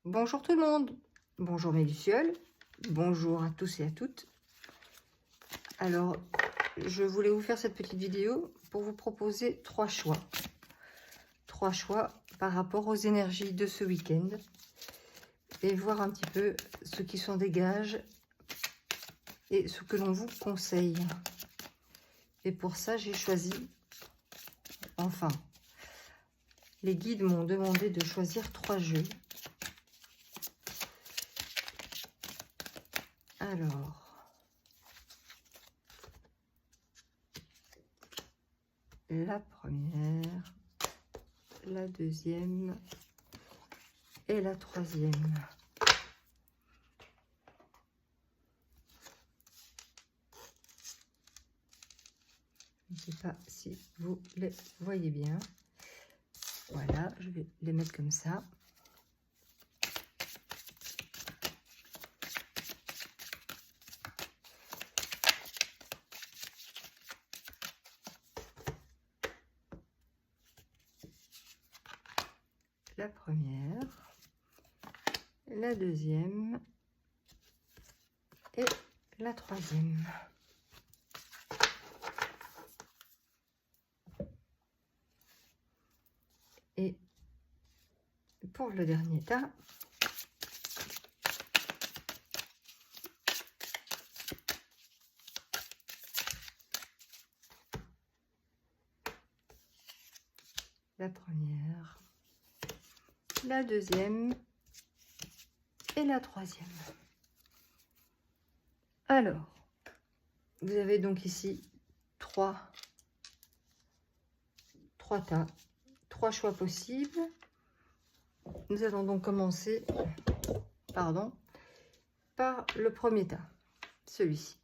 Bonjour tout le monde, bonjour mes lucioles, bonjour à tous et à toutes. Alors, je voulais vous faire cette petite vidéo pour vous proposer trois choix. Trois choix par rapport aux énergies de ce week-end et voir un petit peu ce qui s'en dégage et ce que l'on vous conseille. Et pour ça, j'ai choisi, enfin, les guides m'ont demandé de choisir trois jeux. Alors, la première, la deuxième et la troisième. Je ne sais pas si vous les voyez bien. Voilà, je vais les mettre comme ça. La première, la deuxième et la troisième. Et pour le dernier tas, la première, la deuxième et la troisième. Alors, vous avez donc ici trois tas, trois choix possibles. Nous allons donc commencer, par le premier tas, celui-ci.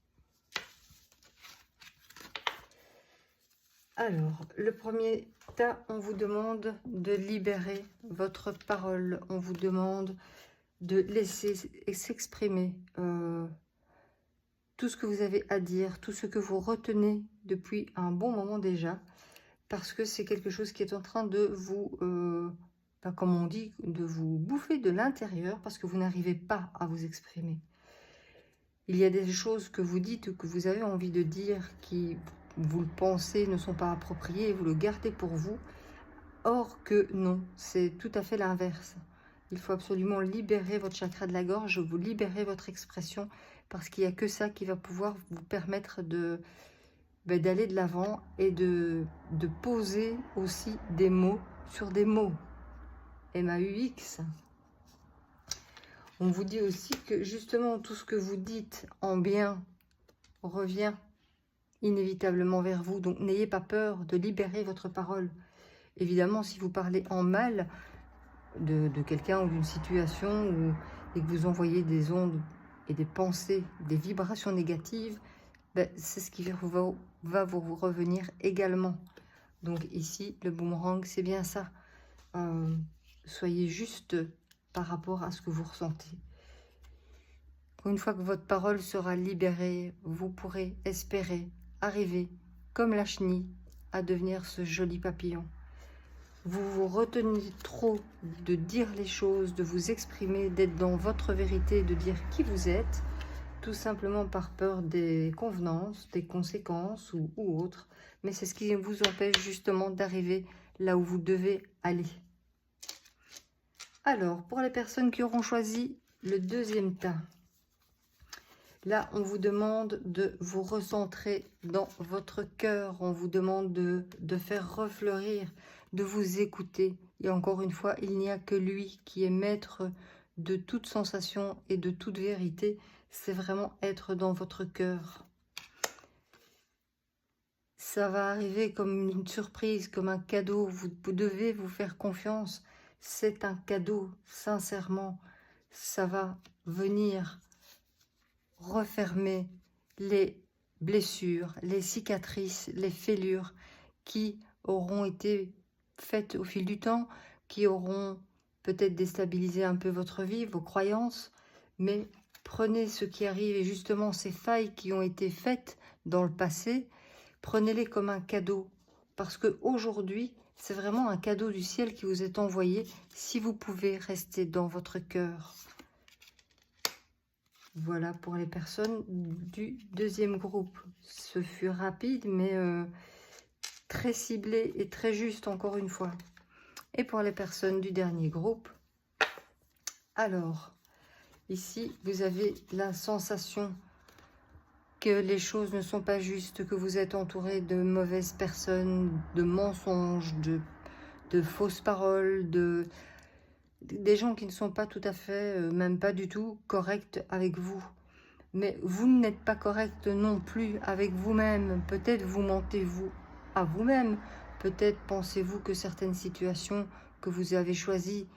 Alors, le premier tas, on vous demande de libérer votre parole. On vous demande de laisser s'exprimer tout ce que vous avez à dire, tout ce que vous retenez depuis un bon moment déjà, parce que c'est quelque chose qui est en train de vous, comme on dit, de vous bouffer de l'intérieur, parce que vous n'arrivez pas à vous exprimer. Il y a des choses que vous dites ou que vous avez envie de dire qui, vous le pensez, ne sont pas appropriées et vous le gardez pour vous. Or que non, c'est tout à fait l'inverse. Il faut absolument libérer votre chakra de la gorge, vous libérer votre expression, parce qu'il n'y a que ça qui va pouvoir vous permettre d'aller de l'avant et de poser aussi des mots sur des mots. M-A-U-X. On vous dit aussi que justement tout ce que vous dites en bien revient inévitablement vers vous. Donc n'ayez pas peur de libérer votre parole. Évidemment, si vous parlez en mal de quelqu'un ou d'une situation et que vous envoyez des ondes et des pensées, des vibrations négatives, c'est ce qui va vous revenir également. Donc ici, le boomerang, c'est bien ça. Soyez juste par rapport à ce que vous ressentez. Une fois que votre parole sera libérée, vous pourrez espérer arriver, comme la chenille, à devenir ce joli papillon. Vous vous retenez trop de dire les choses, de vous exprimer, d'être dans votre vérité, de dire qui vous êtes, tout simplement par peur des convenances, des conséquences ou autres. Mais c'est ce qui vous empêche justement d'arriver là où vous devez aller. Alors, pour les personnes qui auront choisi le deuxième tas, là, on vous demande de vous recentrer dans votre cœur. On vous demande de faire refleurir, de vous écouter. Et encore une fois, il n'y a que lui qui est maître de toute sensation et de toute vérité. C'est vraiment être dans votre cœur. Ça va arriver comme une surprise, comme un cadeau. Vous devez vous faire confiance. C'est un cadeau, sincèrement. Ça va venir refermer les blessures, les cicatrices, les fêlures qui auront été faites au fil du temps, qui auront peut-être déstabilisé un peu votre vie, vos croyances, mais prenez ce qui arrive et justement ces failles qui ont été faites dans le passé, prenez-les comme un cadeau, parce qu'aujourd'hui, C'est vraiment un cadeau du ciel qui vous est envoyé si vous pouvez rester dans votre cœur. Voilà pour les personnes du deuxième groupe. Ce fut rapide, mais très ciblé et très juste encore une fois. Et pour les personnes du dernier groupe, alors, ici, vous avez la sensation que les choses ne sont pas justes, que vous êtes entouré de mauvaises personnes, de mensonges, de fausses paroles, des gens qui ne sont pas tout à fait, même pas du tout, corrects avec vous. Mais vous n'êtes pas correct non plus avec vous-même. Peut-être vous mentez-vous à vous-même. Peut-être pensez-vous que certaines situations que vous avez choisies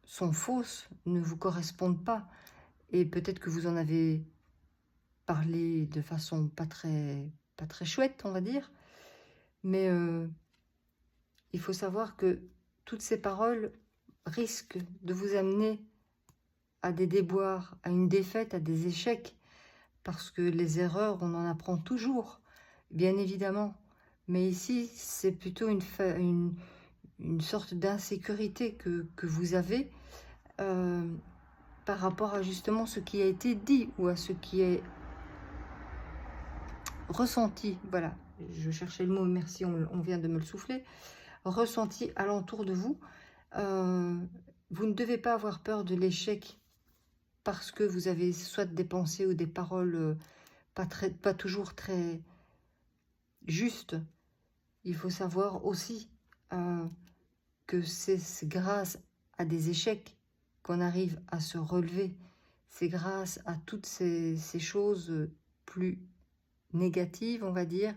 sont fausses, ne vous correspondent pas. Et peut-être que vous en avez parlé de façon pas très chouette, on va dire. Mais il faut savoir que toutes ces paroles risquent de vous amener à des déboires, à une défaite, à des échecs, parce que les erreurs, on en apprend toujours, bien évidemment. Mais ici, c'est plutôt une sorte d'insécurité que vous avez par rapport à justement ce qui a été dit ou à ce qui est ressenti. Voilà, je cherchais le mot, merci, on vient de me le souffler. Ressenti alentour de vous. Vous ne devez pas avoir peur de l'échec parce que vous avez soit des pensées ou des paroles pas toujours très justes. Il faut savoir aussi que c'est grâce à des échecs qu'on arrive à se relever. C'est grâce à toutes ces choses plus négatives, on va dire.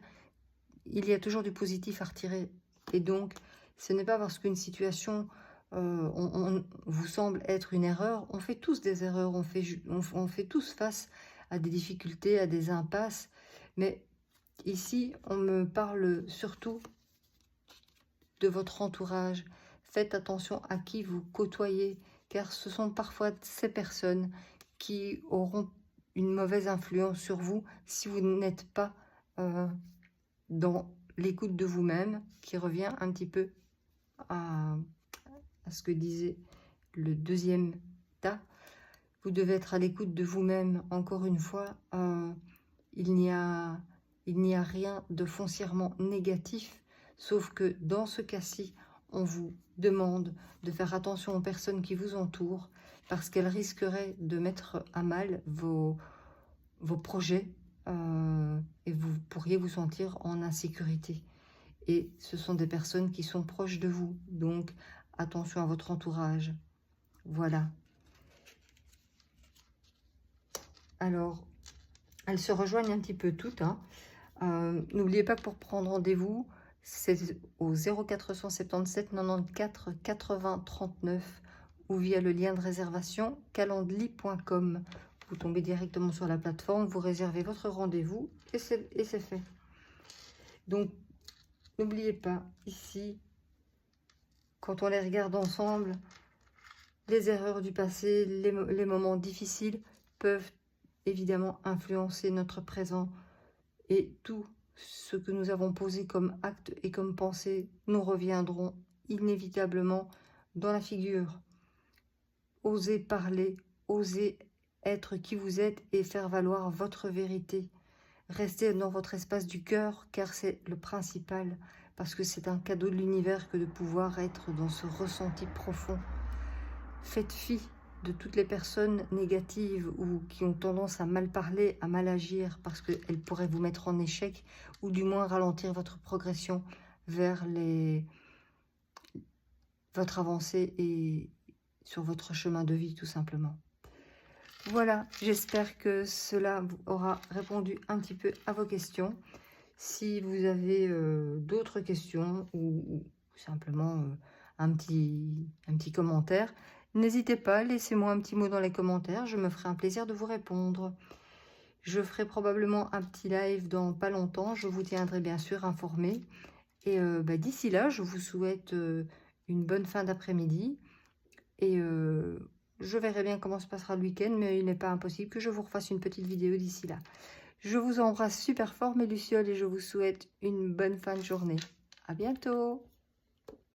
Il y a toujours du positif à retirer. Et donc, ce n'est pas parce qu'une situation vous semble être une erreur. On fait tous des erreurs, on fait tous face à des difficultés, à des impasses. Mais ici, on me parle surtout de votre entourage. Faites attention à qui vous côtoyez, car ce sont parfois ces personnes qui auront une mauvaise influence sur vous si vous n'êtes pas dans l'écoute de vous-même, qui revient un petit peu à ce que disait le deuxième tas. Vous devez être à l'écoute de vous-même. Encore une fois, il n'y a rien de foncièrement négatif, sauf que dans ce cas-ci, on vous demande de faire attention aux personnes qui vous entourent, parce qu'elles risqueraient de mettre à mal vos projets, et vous pourriez vous sentir en insécurité. Et ce sont des personnes qui sont proches de vous, donc attention à votre entourage. Voilà. Alors, elles se rejoignent un petit peu toutes. N'oubliez pas que pour prendre rendez-vous, c'est au 0477 94 80 39 ou via le lien de réservation calendly.com. Vous tombez directement sur la plateforme, vous réservez votre rendez-vous et c'est fait. Donc, n'oubliez pas, ici, quand on les regarde ensemble, les erreurs du passé, les moments difficiles peuvent évidemment influencer notre présent. Et tout ce que nous avons posé comme acte et comme pensée nous reviendront inévitablement dans la figure. Osez parler, osez être qui vous êtes et faire valoir votre vérité. Restez dans votre espace du cœur, car c'est le principal, parce que c'est un cadeau de l'univers que de pouvoir être dans ce ressenti profond. Faites fi de toutes les personnes négatives ou qui ont tendance à mal parler, à mal agir, parce qu'elles pourraient vous mettre en échec, ou du moins ralentir votre progression vers votre avancée et sur votre chemin de vie, tout simplement. Voilà, j'espère que cela aura répondu un petit peu à vos questions. Si vous avez d'autres questions ou simplement un petit commentaire, n'hésitez pas, laissez-moi un petit mot dans les commentaires, je me ferai un plaisir de vous répondre. Je ferai probablement un petit live dans pas longtemps, je vous tiendrai bien sûr informé. Et d'ici là, je vous souhaite une bonne fin d'après-midi. Et je verrai bien comment se passera le week-end, mais il n'est pas impossible que je vous refasse une petite vidéo d'ici là. Je vous embrasse super fort mes lucioles et je vous souhaite une bonne fin de journée. À bientôt.